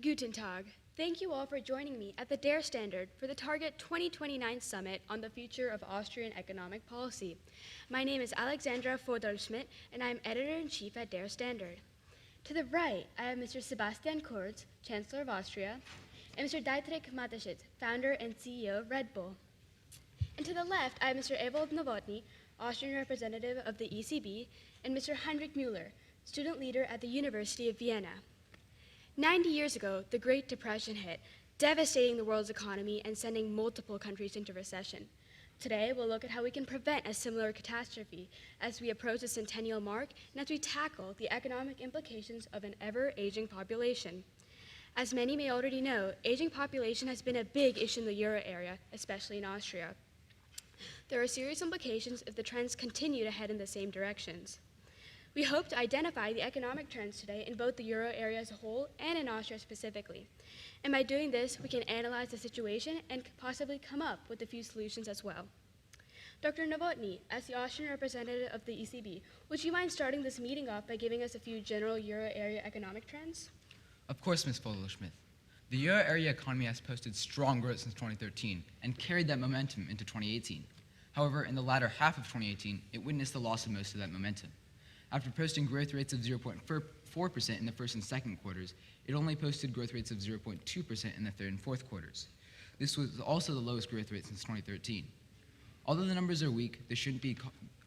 Guten Tag. Thank you all for joining me at the DARE Standard for the Target 2029 Summit on the Future of Austrian Economic Policy. My name is Alexandra Fodor-Schmidt, and I am Editor-in-Chief at DARE Standard. To the right, I have Mr. Sebastian Kurz, Chancellor of Austria, and Mr. Dietrich Mateschitz, Founder and CEO of Red Bull. And to the left, I have Mr. Ewald Nowotny, Austrian representative of the ECB, and Mr. Heinrich Müller, student leader at the University of Vienna. 90 years ago, the Great Depression hit, devastating the world's economy and sending multiple countries into recession. Today, we'll look at how we can prevent a similar catastrophe as we approach the centennial mark and as we tackle the economic implications of an ever-aging population. As many may already know, aging population has been a big issue in the euro area, especially in Austria. There are serious implications if the trends continue to head in the same directions. We hope to identify the economic trends today in both the euro area as a whole and in Austria specifically. And by doing this, we can analyze the situation and possibly come up with a few solutions as well. Dr. Nowotny, as the Austrian representative of the ECB, would you mind starting this meeting off by giving us a few general euro area economic trends? Of course, Ms. Vogel-Schmidt. The euro area economy has posted strong growth since 2013 and carried that momentum into 2018. However, in the latter half of 2018, it witnessed the loss of most of that momentum. After posting growth rates of 0.4% in the first and second quarters, it only posted growth rates of 0.2% in the third and fourth quarters. This was also the lowest growth rate since 2013. Although the numbers are weak, this shouldn't be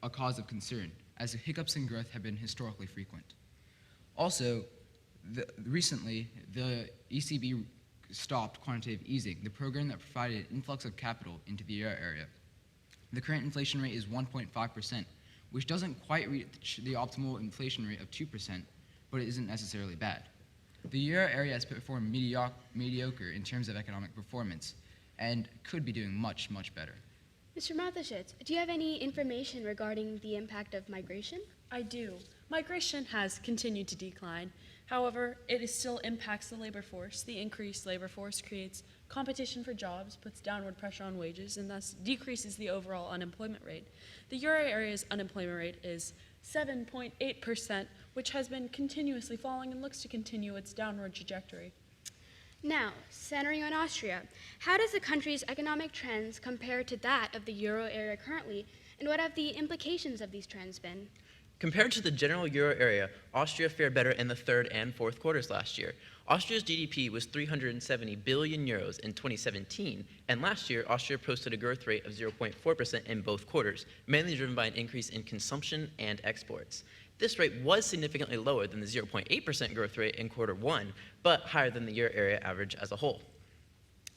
a cause of concern, as the hiccups in growth have been historically frequent. Also, recently, the ECB stopped quantitative easing, the program that provided an influx of capital into the euro area. The current inflation rate is 1.5%, which doesn't quite reach the optimal inflation rate of 2%, but it isn't necessarily bad. The euro area has performed mediocre in terms of economic performance and could be doing much, much better. Mr. Mateschitz, do you have any information regarding the impact of migration? I do. Migration has continued to decline. However, it still impacts the labor force. The increased labor force creates competition for jobs, puts downward pressure on wages, and thus decreases the overall unemployment rate. The euro area's unemployment rate is 7.8%, which has been continuously falling and looks to continue its downward trajectory. Now, centering on Austria, how does the country's economic trends compare to that of the euro area currently, and what have the implications of these trends been? Compared to the general euro area, Austria fared better in the third and fourth quarters last year. Austria's GDP was 370 billion euros in 2017, and last year, Austria posted a growth rate of 0.4% in both quarters, mainly driven by an increase in consumption and exports. This rate was significantly lower than the 0.8% growth rate in quarter one, but higher than the euro area average as a whole.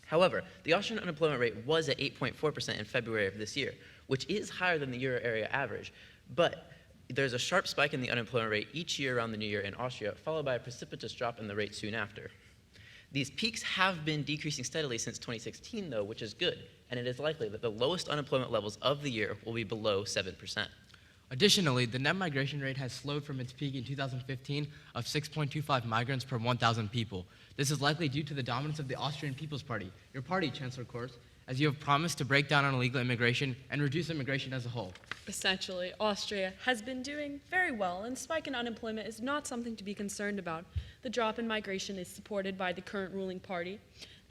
However, the Austrian unemployment rate was at 8.4% in February of this year, which is higher than the euro area average, but there's a sharp spike in the unemployment rate each year around the new year in Austria, followed by a precipitous drop in the rate soon after. These peaks have been decreasing steadily since 2016, though, which is good, and it is likely that the lowest unemployment levels of the year will be below 7%. Additionally, the net migration rate has slowed from its peak in 2015 of 6.25 migrants per 1,000 people. This is likely due to the dominance of the Austrian People's Party, your party, Chancellor Kurz, as you have promised to break down on illegal immigration and reduce immigration as a whole. Essentially, Austria has been doing very well, and spike in unemployment is not something to be concerned about. The drop in migration is supported by the current ruling party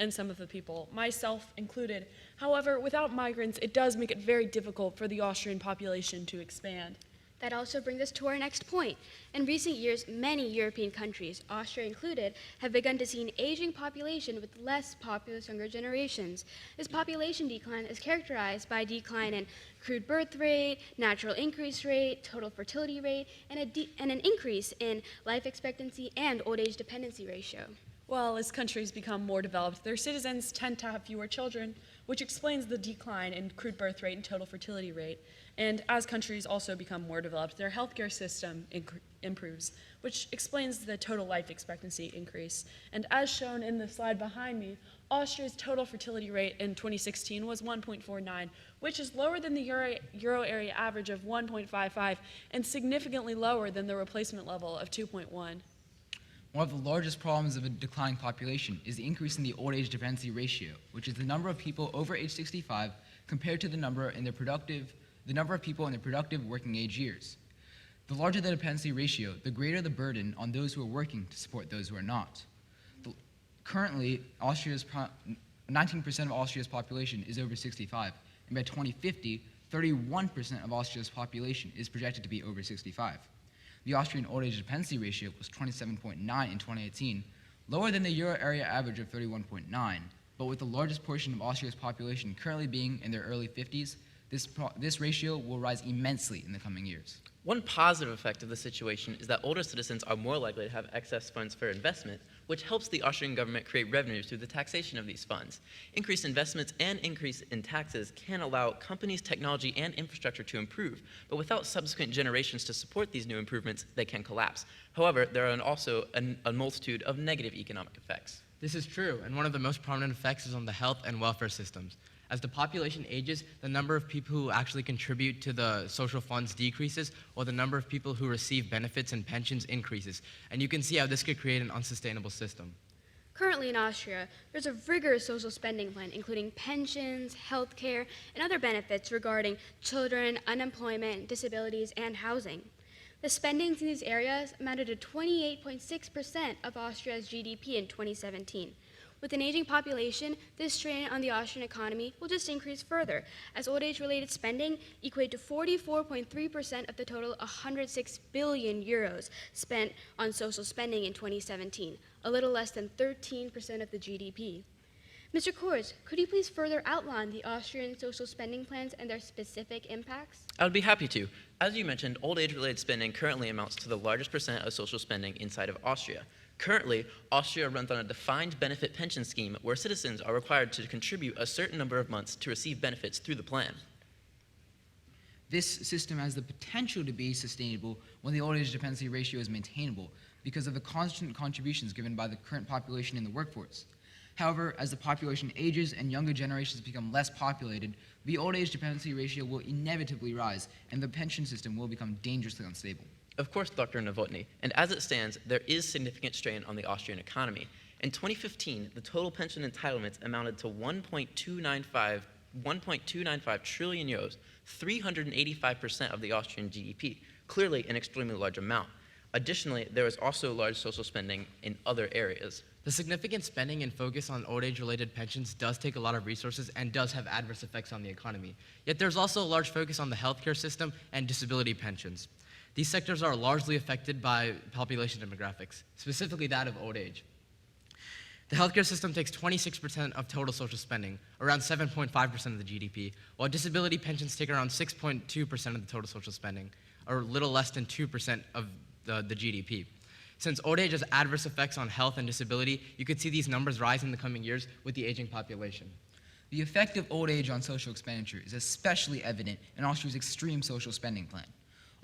and some of the people, myself included. However, without migrants, it does make it very difficult for the Austrian population to expand. That also brings us to our next point. In recent years, many European countries, Austria included, have begun to see an aging population with less populous younger generations. This population decline is characterized by a decline in crude birth rate, natural increase rate, total fertility rate, and an increase in life expectancy and old age dependency ratio. Well, as countries become more developed, their citizens tend to have fewer children, which explains the decline in crude birth rate and total fertility rate. And as countries also become more developed, their healthcare system improves, which explains the total life expectancy increase. And as shown in the slide behind me, Austria's total fertility rate in 2016 was 1.49, which is lower than the euro area average of 1.55 and significantly lower than the replacement level of 2.1. One of the largest problems of a declining population is the increase in the old age dependency ratio, which is the number of people over age 65 compared to the number of people in their productive working age years. The larger the dependency ratio, the greater the burden on those who are working to support those who are not. Currently, 19% of Austria's population is over 65, and by 2050, 31% of Austria's population is projected to be over 65. The Austrian old age dependency ratio was 27.9 in 2018, lower than the euro area average of 31.9, but with the largest portion of Austria's population currently being in their early 50s, this ratio will rise immensely in the coming years. One positive effect of the situation is that older citizens are more likely to have excess funds for investment, which helps the Austrian government create revenues through the taxation of these funds. Increased investments and increase in taxes can allow companies, technology, and infrastructure to improve, but without subsequent generations to support these new improvements, they can collapse. However, there are also a multitude of negative economic effects. This is true, and one of the most prominent effects is on the health and welfare systems. As the population ages, the number of people who actually contribute to the social funds decreases, while the number of people who receive benefits and pensions increases. And you can see how this could create an unsustainable system. Currently in Austria, there's a rigorous social spending plan, including pensions, health care, and other benefits regarding children, unemployment, disabilities, and housing. The spendings in these areas amounted to 28.6% of Austria's GDP in 2017. With an aging population, this strain on the Austrian economy will just increase further, as old age-related spending equate to 44.3% of the total 106 billion euros spent on social spending in 2017, a little less than 13% of the GDP. Mr. Kors, could you please further outline the Austrian social spending plans and their specific impacts? I would be happy to. As you mentioned, old age-related spending currently amounts to the largest percent of social spending inside of Austria. Currently, Austria runs on a defined benefit pension scheme where citizens are required to contribute a certain number of months to receive benefits through the plan. This system has the potential to be sustainable when the old age dependency ratio is maintainable because of the constant contributions given by the current population in the workforce. However, as the population ages and younger generations become less populated, the old age dependency ratio will inevitably rise and the pension system will become dangerously unstable. Of course, Dr. Novotny, and as it stands, there is significant strain on the Austrian economy. In 2015, the total pension entitlements amounted to 1.295 trillion euros, 385% of the Austrian GDP, clearly an extremely large amount. Additionally, there is also large social spending in other areas. The significant spending and focus on old age-related pensions does take a lot of resources and does have adverse effects on the economy. Yet there's also a large focus on the healthcare system and disability pensions. These sectors are largely affected by population demographics, specifically that of old age. The healthcare system takes 26% of total social spending, around 7.5% of the GDP, while disability pensions take around 6.2% of the total social spending, or a little less than 2% of the GDP. Since old age has adverse effects on health and disability, you could see these numbers rise in the coming years with the aging population. The effect of old age on social expenditure is especially evident in Austria's extreme social spending plan.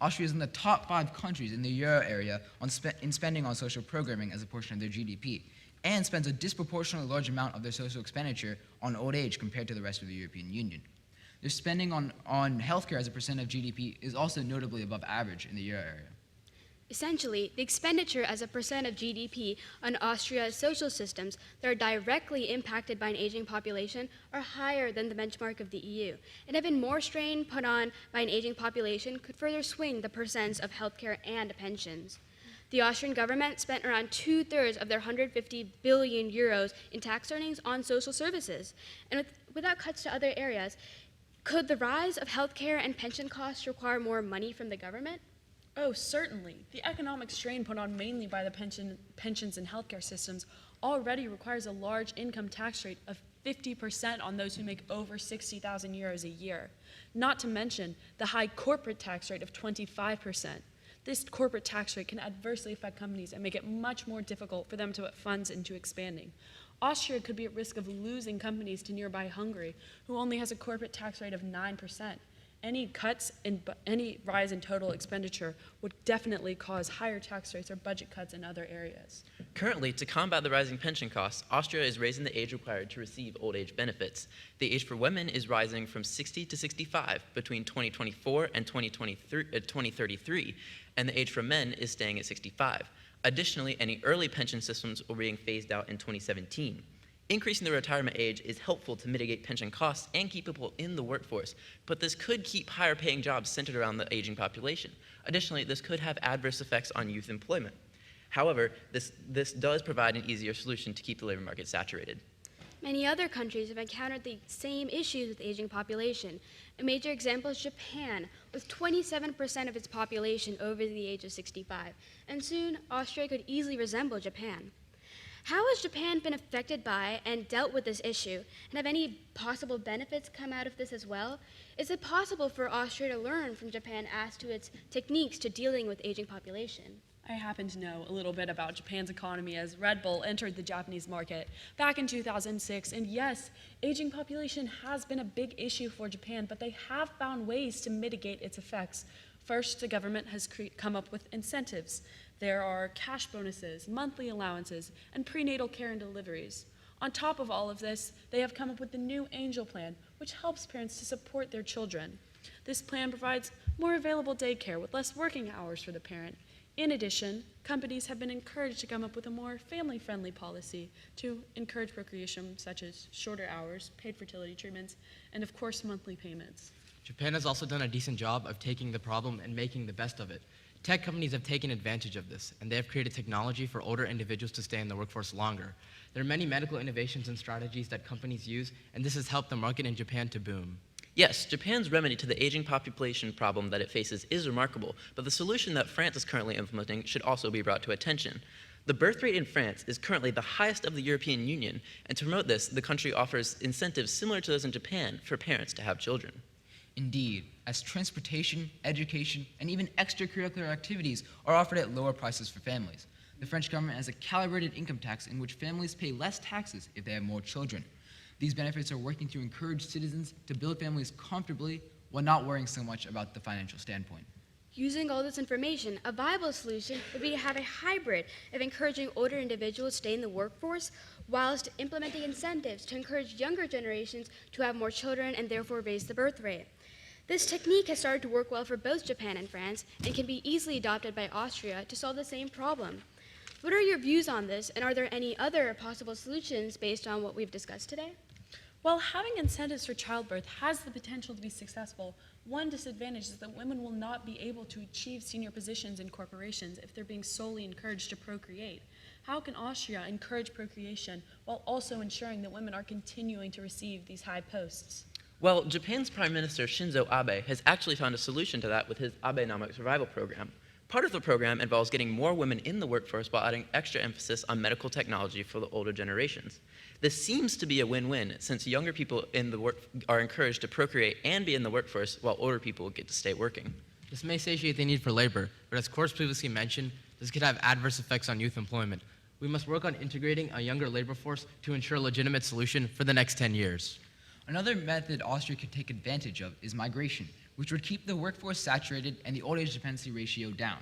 Austria is in the top 5 countries in the euro area in spending on social programming as a portion of their GDP, and spends a disproportionately large amount of their social expenditure on old age compared to the rest of the European Union. Their spending on healthcare as a percent of GDP is also notably above average in the euro area. Essentially, the expenditure as a percent of GDP on Austria's social systems that are directly impacted by an aging population are higher than the benchmark of the EU, and even more strain put on by an aging population could further swing the percents of healthcare and pensions. The Austrian government spent around 2/3 of their 150 billion euros in tax earnings on social services, and without cuts to other areas, could the rise of healthcare and pension costs require more money from the government? Oh, certainly. The economic strain put on mainly by the pensions and healthcare systems already requires a large income tax rate of 50% on those who make over 60,000 euros a year, not to mention the high corporate tax rate of 25%. This corporate tax rate can adversely affect companies and make it much more difficult for them to put funds into expanding. Austria could be at risk of losing companies to nearby Hungary, who only has a corporate tax rate of 9%. Any rise in total expenditure would definitely cause higher tax rates or budget cuts in other areas. Currently, to combat the rising pension costs, Austria is raising the age required to receive old age benefits. The age for women is rising from 60 to 65 between 2024 and 2033, and the age for men is staying at 65. Additionally, any early pension systems are being phased out in 2017. Increasing the retirement age is helpful to mitigate pension costs and keep people in the workforce, but this could keep higher paying jobs centered around the aging population. Additionally, this could have adverse effects on youth employment. However, this does provide an easier solution to keep the labor market saturated. Many other countries have encountered the same issues with aging population. A major example is Japan, with 27% of its population over the age of 65, and soon Austria could easily resemble Japan. How has Japan been affected by and dealt with this issue, and have any possible benefits come out of this as well? Is it possible for Austria to learn from Japan as to its techniques to dealing with aging population? I happen to know a little bit about Japan's economy as Red Bull entered the Japanese market back in 2006. And yes, aging population has been a big issue for Japan, but they have found ways to mitigate its effects. First, the government has come up with incentives. There are cash bonuses, monthly allowances, and prenatal care and deliveries. On top of all of this, they have come up with the new Angel Plan, which helps parents to support their children. This plan provides more available daycare with less working hours for the parent. In addition, companies have been encouraged to come up with a more family-friendly policy to encourage procreation, such as shorter hours, paid fertility treatments, and of course, monthly payments. Japan has also done a decent job of taking the problem and making the best of it. Tech companies have taken advantage of this, and they have created technology for older individuals to stay in the workforce longer. There are many medical innovations and strategies that companies use, and this has helped the market in Japan to boom. Yes, Japan's remedy to the aging population problem that it faces is remarkable, but the solution that France is currently implementing should also be brought to attention. The birth rate in France is currently the highest of the European Union, and to promote this, the country offers incentives similar to those in Japan for parents to have children. Indeed, as transportation, education, and even extracurricular activities are offered at lower prices for families. The French government has a calibrated income tax in which families pay less taxes if they have more children. These benefits are working to encourage citizens to build families comfortably while not worrying so much about the financial standpoint. Using all this information, a viable solution would be to have a hybrid of encouraging older individuals to stay in the workforce whilst implementing incentives to encourage younger generations to have more children and therefore raise the birth rate. This technique has started to work well for both Japan and France and can be easily adopted by Austria to solve the same problem. What are your views on this, and are there any other possible solutions based on what we've discussed today? While having incentives for childbirth has the potential to be successful, one disadvantage is that women will not be able to achieve senior positions in corporations if they're being solely encouraged to procreate. How can Austria encourage procreation while also ensuring that women are continuing to receive these high posts? Well, Japan's Prime Minister Shinzo Abe has actually found a solution to that with his Abenomics Survival Program. Part of the program involves getting more women in the workforce while adding extra emphasis on medical technology for the older generations. This seems to be a win-win, since younger people in the work are encouraged to procreate and be in the workforce while older people get to stay working. This may satiate the need for labor, but as Kors previously mentioned, this could have adverse effects on youth employment. We must work on integrating a younger labor force to ensure a legitimate solution for the next 10 years. Another method Austria could take advantage of is migration, which would keep the workforce saturated and the old age dependency ratio down.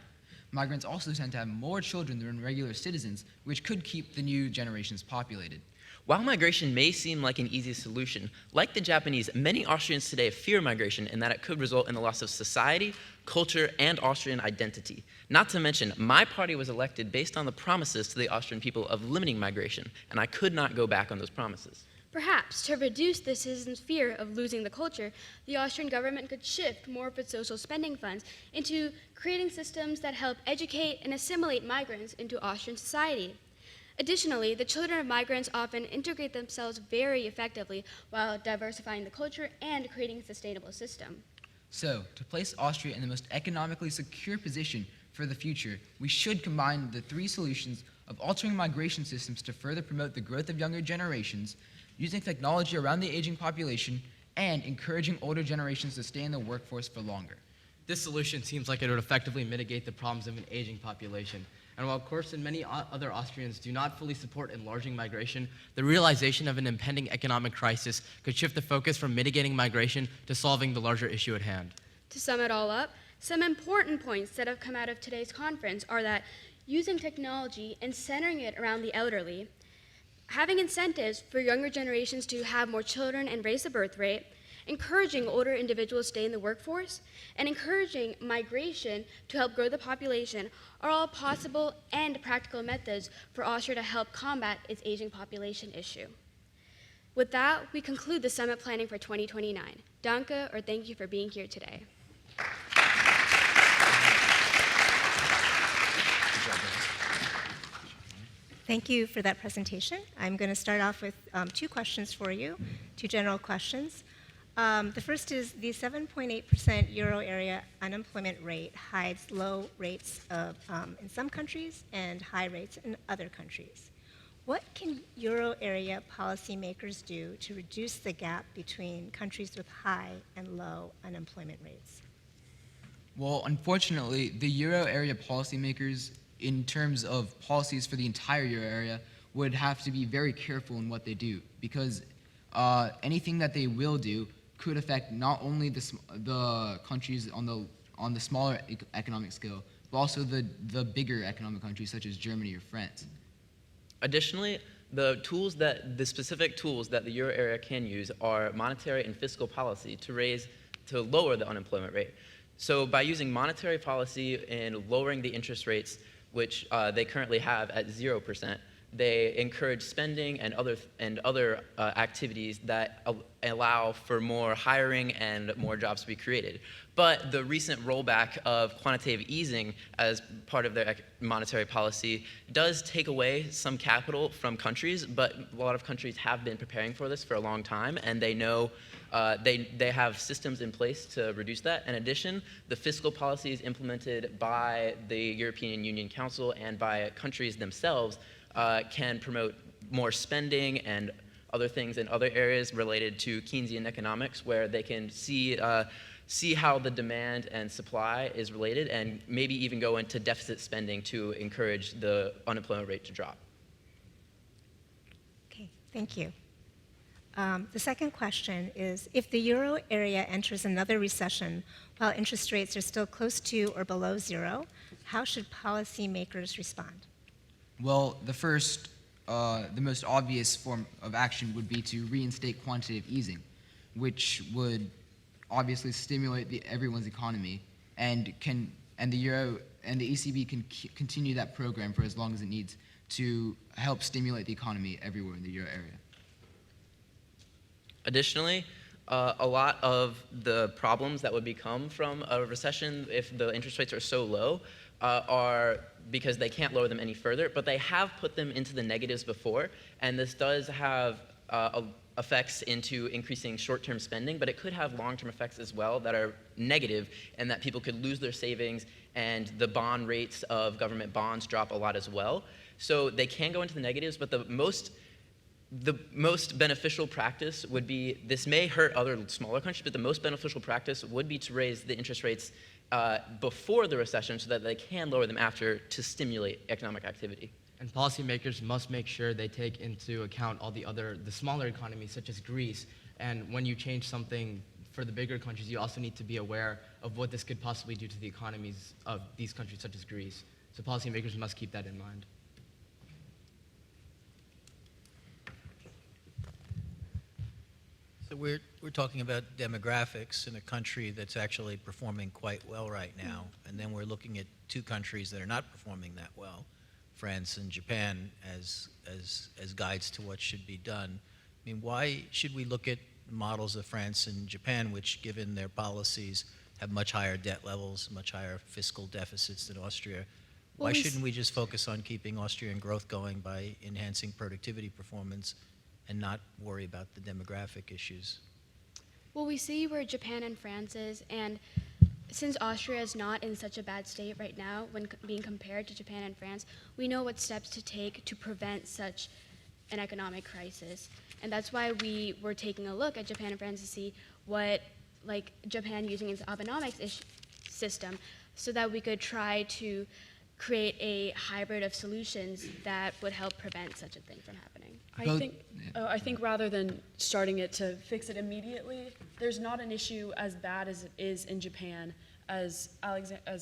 Migrants also tend to have more children than regular citizens, which could keep the new generations populated. While migration may seem like an easy solution, like the Japanese, many Austrians today fear migration in that it could result in the loss of society, culture, and Austrian identity. Not to mention, my party was elected based on the promises to the Austrian people of limiting migration, and I could not go back on those promises. Perhaps, to reduce the citizens' fear of losing the culture, the Austrian government could shift more of its social spending funds into creating systems that help educate and assimilate migrants into Austrian society. Additionally, the children of migrants often integrate themselves very effectively while diversifying the culture and creating a sustainable system. So, to place Austria in the most economically secure position for the future, we should combine the three solutions of altering migration systems to further promote the growth of younger generations, using technology around the aging population, and encouraging older generations to stay in the workforce for longer. This solution seems like it would effectively mitigate the problems of an aging population. And while Kors and many other Austrians do not fully support enlarging migration, the realization of an impending economic crisis could shift the focus from mitigating migration to solving the larger issue at hand. To sum it all up, some important points that have come out of today's conference are that using technology and centering it around the elderly, having incentives for younger generations to have more children and raise the birth rate, encouraging older individuals to stay in the workforce, and encouraging migration to help grow the population are all possible and practical methods for Austria to help combat its aging population issue. With that, we conclude the summit planning for 2029. Danke, or thank you for being here today. Thank you for that presentation. I'm going to start off with two questions for you, two general questions. The first is the 7.8% euro area unemployment rate hides low rates in some countries and high rates in other countries. What can euro area policymakers do to reduce the gap between countries with high and low unemployment rates? Well, unfortunately, the euro area policymakers, in terms of policies for the entire euro area, would have to be very careful in what they do, because anything that they will do could affect not only the countries on the smaller economic scale, but also the bigger economic countries such as Germany or France. Additionally, the specific tools that the euro area can use are monetary and fiscal policy to lower the unemployment rate. So by using monetary policy and lowering the interest rates, which they currently have at 0%, they encourage spending and other activities that allow for more hiring and more jobs to be created. But the recent rollback of quantitative easing as part of their monetary policy does take away some capital from countries, but a lot of countries have been preparing for this for a long time, and they know they have systems in place to reduce that. In addition, the fiscal policies implemented by the European Union Council and by countries themselves can promote more spending and other things in other areas related to Keynesian economics, where they can see how the demand and supply is related, and maybe even go into deficit spending to encourage the unemployment rate to drop. Okay, thank you. The second question is, if the euro area enters another recession while interest rates are still close to or below zero, how should policymakers respond? Well, the most obvious form of action would be to reinstate quantitative easing, which would obviously stimulate everyone's economy, and the euro and the ECB can continue that program for as long as it needs to help stimulate the economy everywhere in the euro area. Additionally, a lot of the problems that would become from a recession if the interest rates are so low are because they can't lower them any further, but they have put them into the negatives before, and this does have effects into increasing short-term spending, but it could have long-term effects as well that are negative, and that people could lose their savings, and the bond rates of government bonds drop a lot as well. So they can go into the negatives, but the most beneficial practice would be, this may hurt other smaller countries, but the most beneficial practice would be to raise the interest rates before the recession so that they can lower them after to stimulate economic activity. And policymakers must make sure they take into account all the smaller economies, such as Greece. And when you change something for the bigger countries, you also need to be aware of what this could possibly do to the economies of these countries, such as Greece. So policymakers must keep that in mind. So we're talking about demographics in a country that's actually performing quite well right now, and then we're looking at two countries that are not performing that well, France and Japan, as guides to what should be done. I mean, why should we look at models of France and Japan, which, given their policies, have much higher debt levels, much higher fiscal deficits than Austria? Why shouldn't we just focus on keeping Austrian growth going by enhancing productivity performance and not worry about the demographic issues? Well, we see where Japan and France is, and since Austria is not in such a bad state right now when being compared to Japan and France, we know what steps to take to prevent such an economic crisis. And that's why we were taking a look at Japan and France to see what, like, Japan using its Abenomics system, so that we could try to create a hybrid of solutions that would help prevent such a thing from happening. I think rather than starting it to fix it immediately, there's not an issue as bad as it is in Japan. As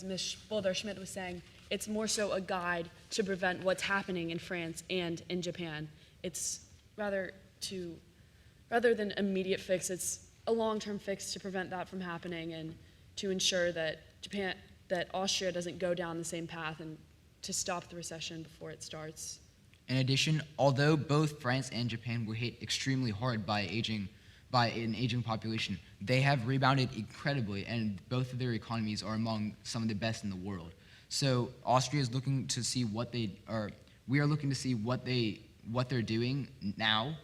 Ms. Boulder-Schmidt was saying, it's more so a guide to prevent what's happening in France and in Japan. It's rather than immediate fix, it's a long-term fix to prevent that from happening and to ensure that Austria doesn't go down the same path and to stop the recession before it starts. In addition, although both France and Japan were hit extremely hard by an aging population, they have rebounded incredibly, and both of their economies are among some of the best in the world. So Austria is looking to see what we are looking to see what they're doing now,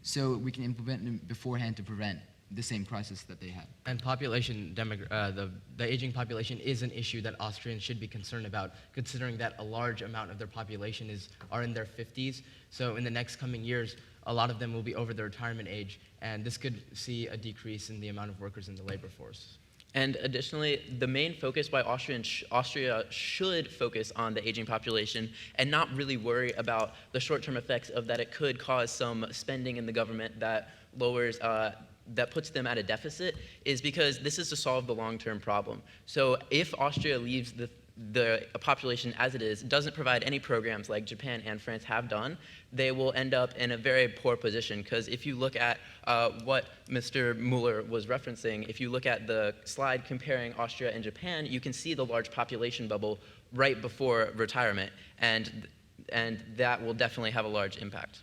so we can implement them beforehand to prevent the same crisis that they had. And the aging population is an issue that Austrians should be concerned about, considering that a large amount of their population are in their 50s. So in the next coming years, a lot of them will be over the retirement age, and this could see a decrease in the amount of workers in the labor force. And additionally, the main focus why Austria should focus on the aging population and not really worry about the short-term effects of that it could cause some spending in the government that lowers, that puts them at a deficit, is because this is to solve the long-term problem. So if Austria leaves the population as it is, doesn't provide any programs like Japan and France have done, they will end up in a very poor position. Because if you look at what Mr. Mueller was referencing, if you look at the slide comparing Austria and Japan, you can see the large population bubble right before retirement, and that will definitely have a large impact.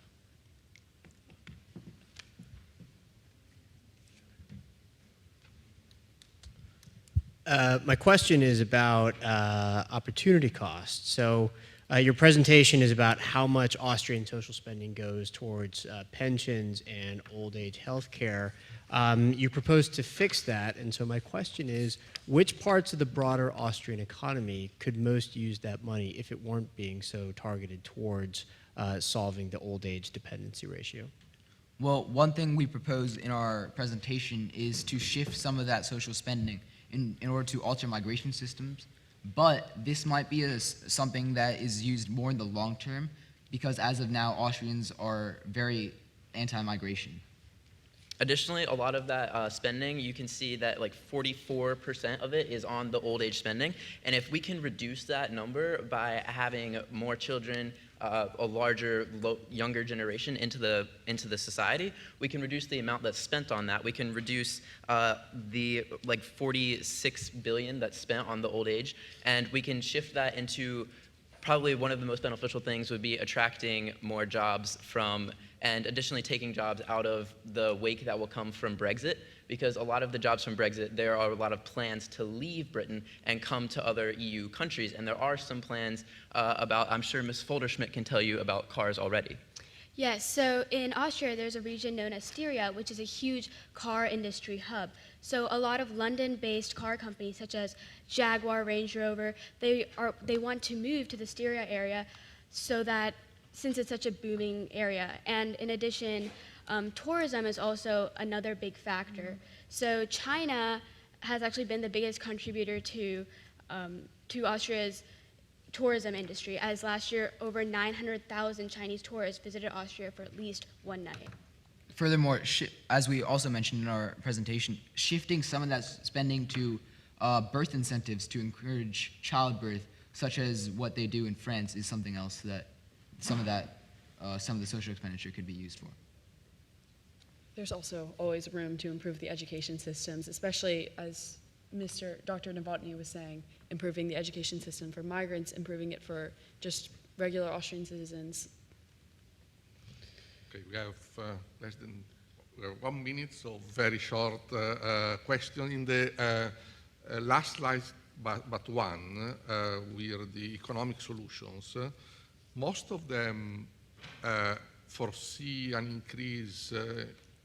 My question is about opportunity costs. So your presentation is about how much Austrian social spending goes towards pensions and old age health care. You propose to fix that, and so my question is, which parts of the broader Austrian economy could most use that money if it weren't being so targeted towards solving the old age dependency ratio? Well, one thing we propose in our presentation is to shift some of that social spending in order to alter migration systems, but this might be something that is used more in the long term, because as of now, Austrians are very anti-migration. Additionally, a lot of that spending, you can see that like 44% of it is on the old age spending. And if we can reduce that number by having more children, a larger, younger generation into the society, we can reduce the amount that's spent on that. We can reduce the like 46 billion that's spent on the old age, and we can shift that into probably one of the most beneficial things would be attracting more jobs from, and additionally taking jobs out of the wake that will come from Brexit, because a lot of the jobs from Brexit, there are a lot of plans to leave Britain and come to other EU countries, and there are some plans about, I'm sure Ms. Folderschmidt can tell you about cars already. Yes, so in Austria, there's a region known as Styria, which is a huge car industry hub. So a lot of London-based car companies, such as Jaguar, Range Rover, they want to move to the Styria area, so that since it's such a booming area. And in addition, tourism is also another big factor. So China has actually been the biggest contributor to Austria's tourism industry, as last year over 900,000 Chinese tourists visited Austria for at least one night. Furthermore, as we also mentioned in our presentation, shifting some of that spending to birth incentives to encourage childbirth, such as what they do in France, is something else that some of the social expenditure could be used for. There's also always room to improve the education systems, especially as Dr. Novotny was saying, improving the education system for migrants, improving it for just regular Austrian citizens. Okay, we have less than 1 minute, so very short question. In the last slide, but one, with the economic solutions, most of them foresee an increase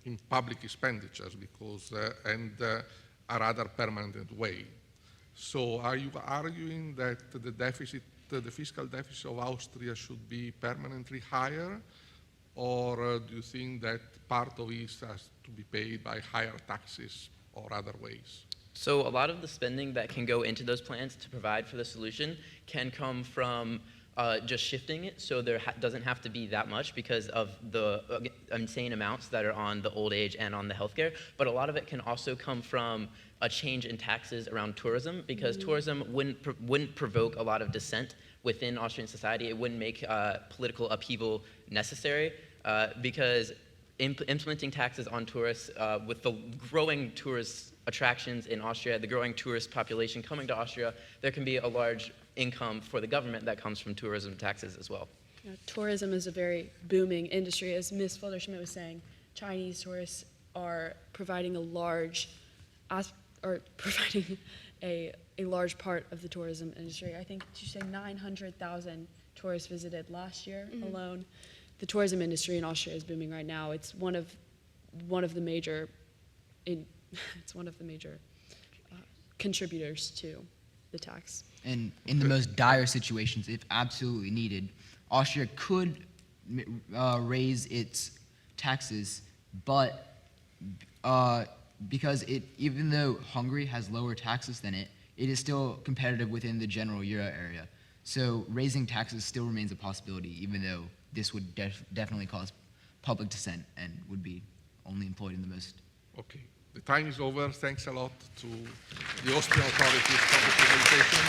in public expenditures because and a rather permanent way. So are you arguing that the fiscal deficit of Austria should be permanently higher, or do you think that part of it has to be paid by higher taxes or other ways? So a lot of the spending that can go into those plans to provide for the solution can come from just shifting it, so there doesn't have to be that much because of the insane amounts that are on the old age and on the healthcare. But a lot of it can also come from a change in taxes around tourism, because tourism wouldn't provoke a lot of dissent within Austrian society. It wouldn't make political upheaval necessary, because implementing taxes on tourists with the growing tourist attractions in Austria, the growing tourist population coming to Austria, there can be a large income for the government that comes from tourism taxes as well. Tourism is a very booming industry. As Ms. Folderschmidt was saying, Chinese tourists are providing a large part of the tourism industry. I think, did you say 900,000 tourists visited last year alone. The tourism industry in Austria is booming right now. It's one of the major contributors to the tax. And in the most dire situations, if absolutely needed, Austria could raise its taxes, but because even though Hungary has lower taxes than it, it is still competitive within the general euro area. So raising taxes still remains a possibility, even though this would definitely cause public dissent and would be only employed in the most. Okay. The time is over. Thanks a lot to the Austrian authorities for the presentation.